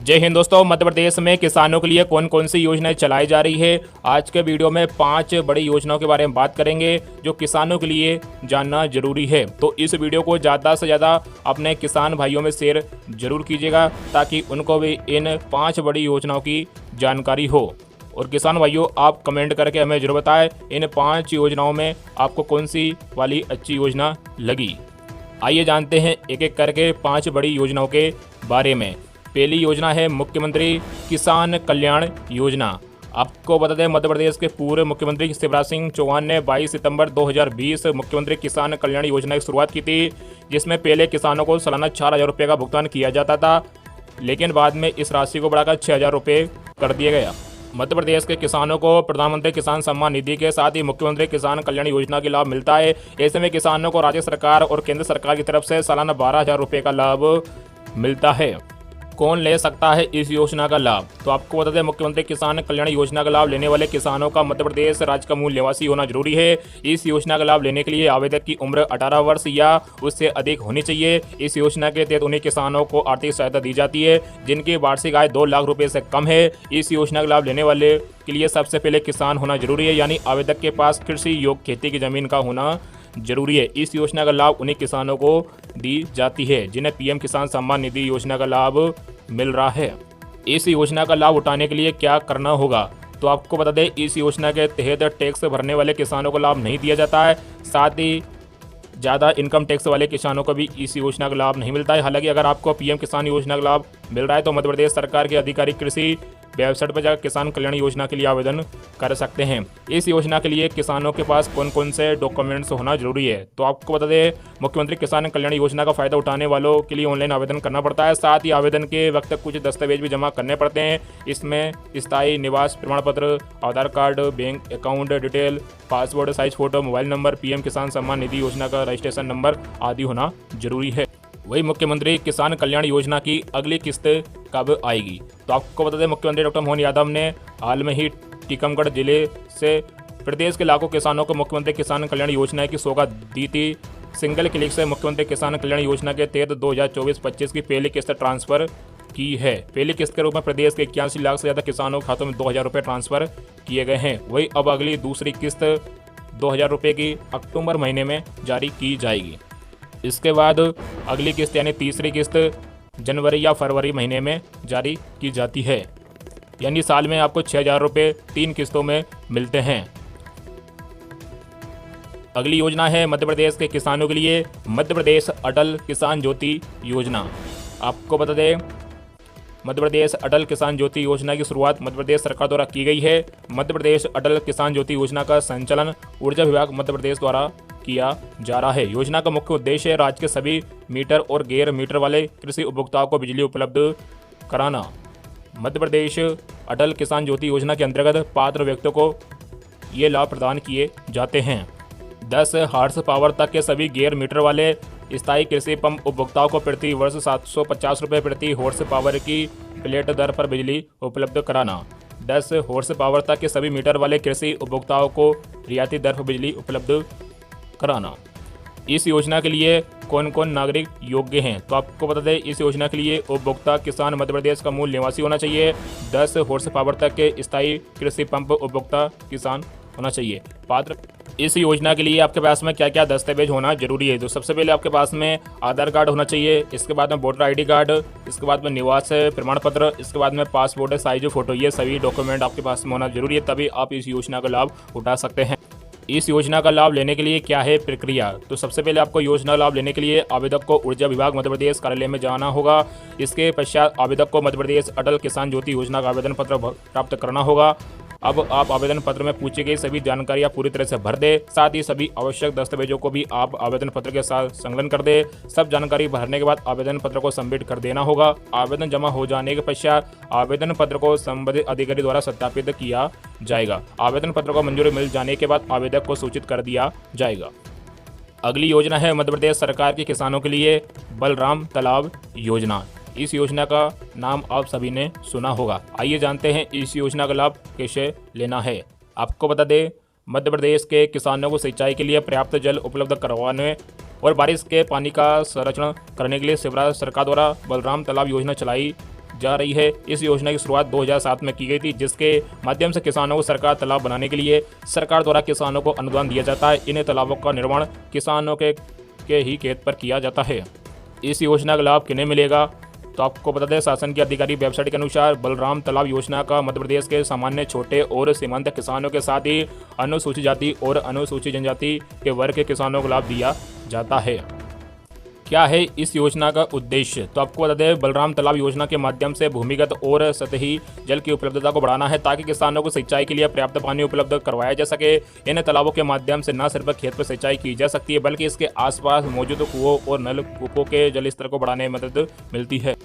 जय हिंद दोस्तों। मध्य प्रदेश में किसानों के लिए कौन कौन सी योजनाएं चलाई जा रही है, आज के वीडियो में 5 बड़ी योजनाओं के बारे में बात करेंगे जो किसानों के लिए जानना जरूरी है। तो इस वीडियो को ज़्यादा से ज़्यादा अपने किसान भाइयों में शेयर जरूर कीजिएगा ताकि उनको भी इन 5 बड़ी योजनाओं की जानकारी हो। और किसान भाइयों, आप कमेंट करके हमें जरूर बताएं इन 5 योजनाओं में आपको कौन सी वाली अच्छी योजना लगी। आइए जानते हैं एक एक करके 5 बड़ी योजनाओं के बारे में। पहली योजना है मुख्यमंत्री किसान कल्याण योजना। आपको बता दें, मध्य प्रदेश के पूर्व मुख्यमंत्री शिवराज सिंह चौहान ने 22 सितंबर 2020 मुख्यमंत्री किसान कल्याण योजना की शुरुआत की थी, जिसमें पहले किसानों को सालाना 4,000 रुपये का भुगतान किया जाता था, लेकिन बाद में इस राशि को बढ़ाकर 6,000 रुपये कर दिया गया। मध्य प्रदेश के किसानों को प्रधानमंत्री किसान सम्मान निधि के साथ ही मुख्यमंत्री किसान कल्याण योजना का लाभ मिलता है। ऐसे में किसानों को राज्य सरकार और केंद्र सरकार की तरफ से सालाना 12,000 रुपये का लाभ मिलता है। कौन ले सकता है इस योजना का लाभ? तो आपको बता दें, मुख्यमंत्री किसान कल्याण योजना का लाभ लेने वाले किसानों का मध्य प्रदेश राज्य का मूल निवासी होना जरूरी है। इस योजना का लाभ लेने के लिए आवेदक की उम्र 18 वर्ष या उससे अधिक होनी चाहिए। इस योजना के तहत उन्हीं किसानों को आर्थिक सहायता दी जाती है जिनकी वार्षिक आय 2 लाख रुपए से कम है। इस योजना का लाभ लेने वाले के लिए सबसे पहले किसान होना जरूरी है, यानी आवेदक के पास कृषि योग्य खेती की जमीन का होना जरूरी है। इस योजना का लाभ उन्हीं किसानों को दी जाती है जिन्हें पीएम किसान सम्मान निधि योजना का लाभ मिल रहा है। इस योजना का लाभ उठाने के लिए क्या करना होगा? तो आपको बता दें, इस योजना के तहत टैक्स भरने वाले किसानों को लाभ नहीं दिया जाता है। साथ ही ज़्यादा इनकम टैक्स वाले किसानों को भी इस योजना का लाभ नहीं मिलता है। हालांकि अगर आपको पीएम किसान योजना का लाभ मिल रहा है तो मध्य प्रदेश सरकार के अधिकारी कृषि वेबसाइट पर जाकर किसान कल्याण योजना के लिए आवेदन कर सकते हैं। इस योजना के लिए किसानों के पास कौन कौन से डॉक्यूमेंट्स होना जरूरी है? तो आपको बता दें, मुख्यमंत्री किसान कल्याण योजना का फायदा उठाने वालों के लिए ऑनलाइन आवेदन करना पड़ता है। साथ ही आवेदन के वक्त कुछ दस्तावेज भी जमा करने पड़ते हैं। इसमें स्थायी निवास प्रमाण पत्र, Aadhaar card, bank account detail, passport size photo, mobile number, PM Kisan Samman निधि योजना का रजिस्ट्रेशन नंबर आदि होना जरूरी है। वही मुख्यमंत्री किसान कल्याण योजना की अगली किस्त कब आएगी? तो आपको बता दें, मुख्यमंत्री डॉक्टर मोहन यादव ने हाल में ही टीकमगढ़ जिले से प्रदेश के लाखों किसानों को मुख्यमंत्री किसान कल्याण योजना की सौगात दी थी। सिंगल क्लिक से मुख्यमंत्री किसान कल्याण योजना के तहत 2024-25 की पहली किस्त ट्रांसफर की है। पहली किस्त के रूप में प्रदेश के 81 लाख से ज़्यादा किसानों के खातों में 2,000 रुपये ट्रांसफर किए गए हैं। वही अब अगली दूसरी किस्त 2,000 रुपये की अक्टूबर महीने में जारी की जाएगी। इसके बाद अगली किस्त यानी तीसरी किस्त जनवरी या फरवरी महीने में जारी की जाती है। यानी साल में आपको 6,000 रुपये 3 किस्तों में मिलते हैं। अगली योजना है मध्य प्रदेश के किसानों के लिए मध्य प्रदेश अटल किसान ज्योति योजना। आपको बता दें, मध्य प्रदेश अटल किसान ज्योति योजना की शुरुआत मध्य प्रदेश सरकार द्वारा की गई है। मध्य प्रदेश अटल किसान ज्योति योजना का संचालन ऊर्जा विभाग मध्य प्रदेश द्वारा किया जा रहा है। योजना का मुख्य उद्देश्य है राज्य के सभी मीटर और गैर मीटर वाले कृषि उपभोक्ताओं को बिजली उपलब्ध कराना। मध्य प्रदेश अटल किसान ज्योति योजना के अंतर्गत पात्र व्यक्तियों को ये लाभ प्रदान किए जाते हैं। 10 हॉर्स पावर तक के सभी गैर मीटर वाले स्थायी कृषि पंप उपभोक्ताओं को प्रति वर्ष 750 रुपये प्रति हॉर्स पावर की प्लेट दर पर बिजली उपलब्ध कराना। 10 हॉर्स पावर तक के सभी मीटर वाले कृषि उपभोक्ताओं को रियायती दर पर बिजली उपलब्ध कराना। इस योजना के लिए कौन कौन नागरिक योग्य हैं? तो आपको बता दें, इस योजना के लिए उपभोक्ता किसान मध्य प्रदेश का मूल निवासी होना चाहिए। 10 हॉर्स पावर तक के स्थायी कृषि पंप उपभोक्ता किसान होना चाहिए। पात्र इस योजना के लिए आपके पास में क्या क्या दस्तावेज होना जरूरी है? तो सबसे पहले आपके पास में आधार कार्ड होना चाहिए, इसके बाद में वोटर आईडी कार्ड, इसके बाद में निवास प्रमाण पत्र, इसके बाद में पासपोर्ट साइज फोटो। ये सभी डॉक्यूमेंट आपके पास में होना जरूरी है, तभी आप इस योजना का लाभ उठा सकते हैं। इस योजना का लाभ लेने के लिए क्या है प्रक्रिया? तो सबसे पहले आपको योजना लाभ लेने के लिए आवेदक को ऊर्जा विभाग मध्य प्रदेश कार्यालय में जाना होगा। इसके पश्चात आवेदक को मध्य प्रदेश अटल किसान ज्योति योजना का आवेदन पत्र प्राप्त करना होगा। अब आप आवेदन पत्र में पूछी गई सभी जानकारियां पूरी तरह से भर दें। साथ ही सभी आवश्यक दस्तावेजों को भी आप आवेदन पत्र के साथ संलग्न कर दें। सब जानकारी भरने के बाद आवेदन पत्र को सबमिट कर देना होगा। आवेदन जमा हो जाने के पश्चात आवेदन पत्र को संबंधित अधिकारी द्वारा सत्यापित किया जाएगा। आवेदन पत्र को मंजूरी मिल जाने के बाद आवेदक को सूचित कर दिया जाएगा। अगली योजना है मध्य प्रदेश सरकार के किसानों के लिए बलराम तालाब योजना। इस योजना का नाम आप सभी ने सुना होगा। आइए जानते हैं इस योजना का लाभ कैसे लेना है। आपको बता दें, मध्य प्रदेश के किसानों को सिंचाई के लिए पर्याप्त जल उपलब्ध करवाने और बारिश के पानी का संरक्षण करने के लिए शिवराज सरकार द्वारा बलराम तालाब योजना चलाई जा रही है। इस योजना की शुरुआत 2007 में की गई थी, जिसके माध्यम से किसानों को सरकार तालाब बनाने के लिए सरकार द्वारा किसानों को अनुदान दिया जाता है। इन तालाबों का निर्माण किसानों के ही खेत पर किया जाता है। इस योजना का लाभ किन्हें मिलेगा? तो आपको बता दें, शासन की आधिकारिक वेबसाइट के अनुसार बलराम तालाब योजना का मध्य प्रदेश के सामान्य, छोटे और सीमांत किसानों के साथ ही अनुसूचित जाति और अनुसूचित जनजाति के वर्ग के किसानों को लाभ दिया जाता है। क्या है इस योजना का उद्देश्य? तो आपको बता दें, बलराम तालाब योजना के माध्यम से भूमिगत और सतही जल की उपलब्धता को बढ़ाना है, ताकि किसानों को सिंचाई के लिए पर्याप्त पानी उपलब्ध करवाया जा सके। इन तालाबों के माध्यम से न सिर्फ खेत पर सिंचाई की जा सकती है, बल्कि इसके आसपास मौजूद कुओं और नलकूपों के जल स्तर को बढ़ाने में मदद मिलती है।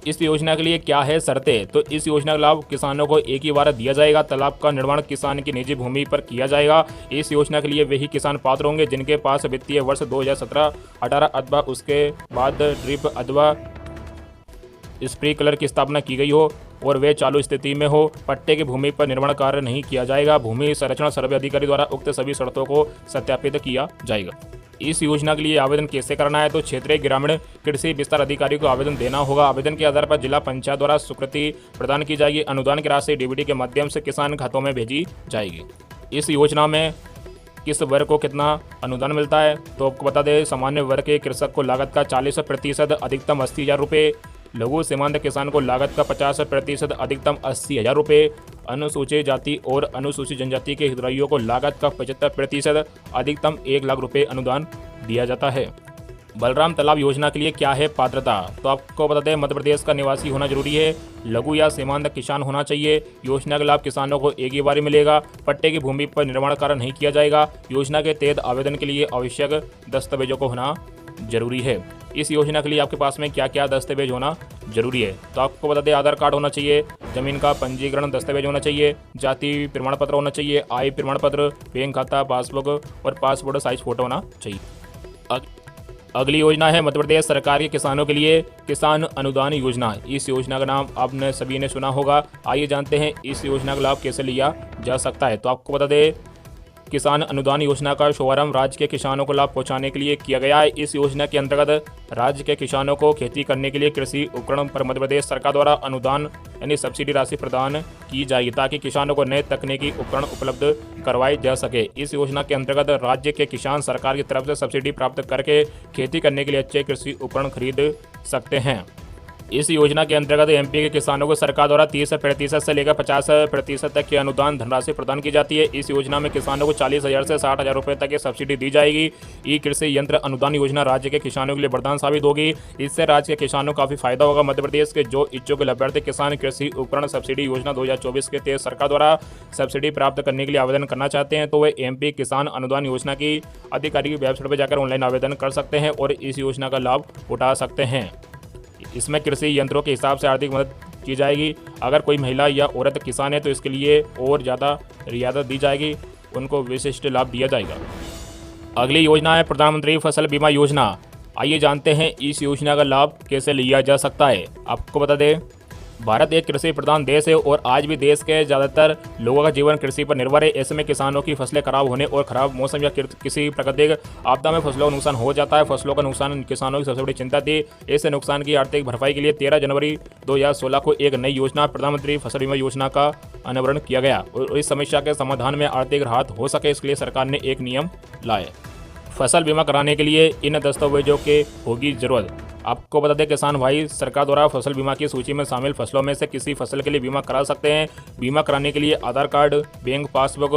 इस योजना के लिए क्या है शर्तें? तो इस योजना का लाभ किसानों को एक ही बार दिया जाएगा। तालाब का निर्माण किसान की निजी भूमि पर किया जाएगा। इस योजना के लिए वही किसान पात्र होंगे जिनके पास वित्तीय वर्ष 2017-18 अथवा उसके बाद ड्रिप अथवा स्प्रिंकलर की स्थापना की गई हो और वे चालू स्थिति में हो। पट्टे की भूमि पर निर्माण कार्य नहीं किया जाएगा। भूमि संरक्षण सर्वे अधिकारी द्वारा उक्त सभी शर्तों को सत्यापित किया जाएगा। इस योजना के लिए आवेदन कैसे करना है? तो क्षेत्रीय ग्रामीण कृषि विस्तार अधिकारी को आवेदन देना होगा। आवेदन के आधार पर जिला पंचायत द्वारा स्वीकृति प्रदान की जाएगी। अनुदान की राशि डीबीटी के माध्यम से किसान खातों में भेजी जाएगी। इस योजना में किस वर्ग को कितना अनुदान मिलता है? तो आपको बता दें, सामान्य वर्ग के कृषक को लागत का 40% अधिकतम 80,000 रुपये, लघु सीमांत किसान को लागत का 50% अधिकतम 80,000 रुपये, अनुसूचित जाति और अनुसूचित जनजाति के हितग्राहियों को लागत का 75% अधिकतम 1 लाख रुपये अनुदान दिया जाता है। बलराम तालाब योजना के लिए क्या है पात्रता? तो आपको बता दें, मध्य प्रदेश का निवासी होना जरूरी है। लघु या सीमांत किसान होना चाहिए। योजना का लाभ किसानों को एक ही बार मिलेगा। पट्टे की भूमि पर निर्माण कार्य नहीं किया जाएगा। योजना के तहत आवेदन के लिए आवश्यक दस्तावेजों को होना जरूरी है। इस योजना के लिए आपके पास में क्या क्या दस्तावेज होना जरूरी है? तो आपको बता दें, आधार कार्ड होना चाहिए, जमीन का पंजीकरण दस्तावेज होना चाहिए, जाति प्रमाण पत्र होना चाहिए, आय प्रमाण पत्र, बैंक खाता, पासबुक और पासपोर्ट साइज फोटो होना चाहिए। अगली योजना है मध्य प्रदेश सरकार के किसानों के लिए किसान अनुदान योजना। इस योजना का नाम आपने सभी ने सुना होगा। आइए जानते हैं इस योजना का लाभ कैसे लिया जा सकता है। तो आपको बता दें, किसान अनुदान योजना का शुभारंभ राज्य के किसानों को लाभ पहुंचाने के लिए किया गया है। इस योजना के अंतर्गत राज्य के किसानों को खेती करने के लिए कृषि उपकरण पर मध्य प्रदेश सरकार द्वारा अनुदान यानी सब्सिडी राशि प्रदान की जाएगी, ताकि किसानों को नए तकनीकी उपकरण उपलब्ध करवाए जा सके। इस योजना के अंतर्गत राज्य के किसान सरकार की तरफ से सब्सिडी प्राप्त करके खेती करने के लिए अच्छे कृषि उपकरण खरीद सकते हैं। इस योजना के अंतर्गत एमपी के किसानों को सरकार द्वारा 30% से लेकर 50% तक की अनुदान धनराशि प्रदान की जाती है। इस योजना में किसानों को 40,000 से 60,000 रुपये तक की सब्सिडी दी जाएगी। ई कृषि यंत्र अनुदान योजना राज्य के किसानों के लिए वरदान साबित होगी। इससे राज्य के किसानों को काफी फायदा होगा। मध्य प्रदेश के जो इच्छुक लाभार्थी किसान कृषि उपकरण सब्सिडी योजना 2024 के तहत सरकार द्वारा सब्सिडी प्राप्त करने के लिए आवेदन करना चाहते हैं, तो वे एमपी किसान अनुदान योजना की आधिकारिक वेबसाइट पर जाकर ऑनलाइन आवेदन कर सकते हैं और इस योजना का लाभ उठा सकते हैं। इसमें कृषि यंत्रों के हिसाब से आर्थिक मदद की जाएगी। अगर कोई महिला या औरत किसान है तो इसके लिए और ज़्यादा रियायत दी जाएगी, उनको विशिष्ट लाभ दिया जाएगा। अगली योजना है प्रधानमंत्री फसल बीमा योजना। आइए जानते हैं इस योजना का लाभ कैसे लिया जा सकता है। आपको बता दें, भारत एक कृषि प्रधान देश है और आज भी देश के ज़्यादातर लोगों का जीवन कृषि पर निर्भर है। ऐसे में किसानों की फसलें खराब होने और खराब मौसम या किसी प्राकृतिक आपदा में फसलों का नुकसान हो जाता है। फसलों का नुकसान किसानों की सबसे बड़ी चिंता थी। ऐसे नुकसान की आर्थिक भरपाई के लिए 13 जनवरी 2016 को एक नई योजना प्रधानमंत्री फसल बीमा योजना का अनावरण किया गया और इस समस्या के समाधान में आर्थिक राहत हो सके, इसके लिए सरकार ने एक नियम लाए। फसल बीमा कराने के लिए इन दस्तावेजों के होगी जरूरत। आपको बता दें, किसान भाई सरकार द्वारा फसल बीमा की सूची में शामिल फसलों में से किसी फसल के लिए बीमा करा सकते हैं। बीमा कराने के लिए आधार कार्ड, बैंक पासबुक,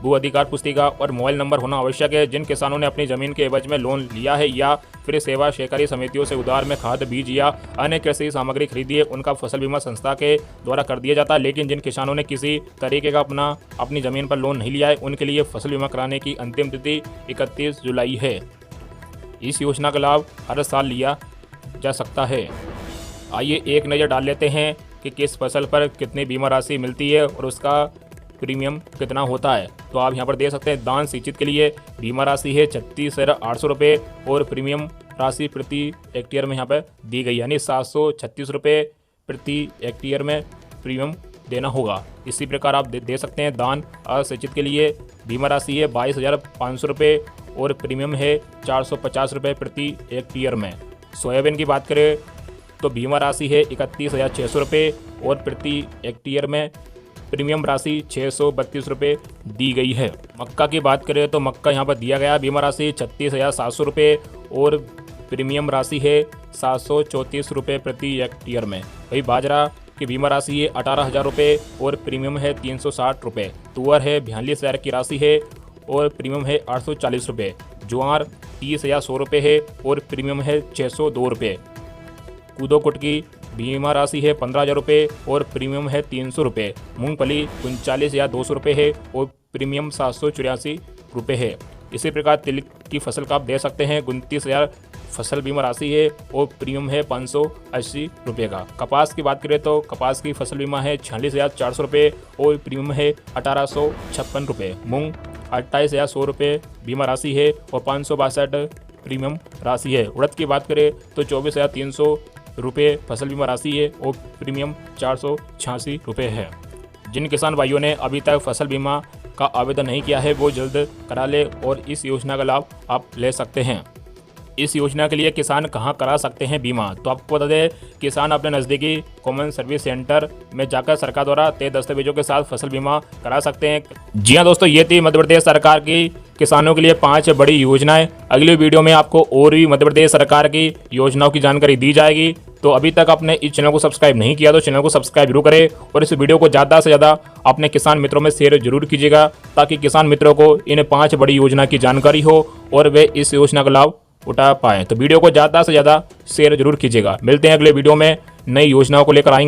भू अधिकार पुस्तिका और मोबाइल नंबर होना आवश्यक है। जिन किसानों ने अपनी जमीन के एवज में लोन लिया है या फिर सेवा सहकारी समितियों से उधार में खाद, बीज या अन्य कृषि सामग्री खरीदी है, उनका फसल बीमा संस्था के द्वारा कर दिया जाता है। लेकिन जिन किसानों ने किसी तरीके का अपनी जमीन पर लोन नहीं लिया है, उनके लिए फसल बीमा कराने की अंतिम तिथि 31 जुलाई है। इस योजना का लाभ हर साल लिया जा सकता है। आइए एक नज़र डाल लेते हैं कि किस फसल पर कितनी बीमा राशि मिलती है और उसका प्रीमियम कितना होता है। तो आप यहाँ पर देख सकते हैं, धान सिंचित के लिए बीमा राशि है 36,800 रुपये और प्रीमियम राशि प्रति हेक्टेयर में यहाँ पर दी गई, यानी 736 रुपये प्रति हेक्टेयर में प्रीमियम देना होगा। इसी प्रकार आप दे सकते हैं, धान असिंचित के लिए बीमा राशि है 22,500 रुपये और प्रीमियम है 450 रुपये प्रति हेक्टेयर में। सोयाबीन की बात करें तो बीमा राशि है 31,600 रुपये और प्रति हेक्टेयर में प्रीमियम राशि 632 रुपये दी गई है। मक्का की बात करें तो मक्का यहाँ पर दिया गया बीमा राशि 36,700 रुपये और प्रीमियम राशि है 734 रुपये प्रति हेक्टेयर में। वही बाजरा की बीमा राशि है 18,000 रुपये और प्रीमियम है 360 रुपये। तुअर है 42,000 की राशि है और प्रीमियम है 840 रुपये। ज्वार 30,100 रुपये है और प्रीमियम है 602 रुपये। कूदोकुट की बीमा राशि है 15,000 रुपये और प्रीमियम है 300 रुपये। मूंगफली 39,200 रुपये है और प्रीमियम 784 रुपये है। इसी प्रकार तिल की फसल का आप दे सकते हैं 29,000 फसल बीमा राशि है और प्रीमियम है 580 रुपये का। कपास की बात करें तो कपास की फसल बीमा है 46,400 रुपये और प्रीमियम है 1856 रुपये। मूंग 28,100 रुपये बीमा राशि है और 562 प्रीमियम राशि है। उड़द की बात करें तो 24,300 रुपये फसल बीमा राशि है और प्रीमियम 486 रुपये है। जिन किसान भाइयों ने अभी तक फसल बीमा का आवेदन नहीं किया है वो जल्द करा ले और इस योजना का लाभ आप ले सकते हैं। इस योजना के लिए किसान कहां करा सकते हैं बीमा, तो आपको बता दें किसान अपने नज़दीकी कॉमन सर्विस सेंटर में जाकर सरकार द्वारा तय दस्तावेजों के साथ फसल बीमा करा सकते हैं। जी हाँ दोस्तों, ये थी मध्य प्रदेश सरकार की किसानों के लिए 5 बड़ी योजनाएं। अगली वीडियो में आपको और भी मध्य प्रदेश सरकार की योजनाओं की जानकारी दी जाएगी। तो अभी तक आपने इस चैनल को सब्सक्राइब नहीं किया तो चैनल को सब्सक्राइब जरूर करें और इस वीडियो को ज़्यादा से ज़्यादा अपने किसान मित्रों में शेयर जरूर कीजिएगा ताकि किसान मित्रों को इन 5 बड़ी योजना की जानकारी हो और वे इस योजना का लाभ उठा पाएँ। तो वीडियो को ज़्यादा से ज़्यादा शेयर जरूर कीजिएगा। मिलते हैं अगले वीडियो में नई योजनाओं को लेकर आएंगे।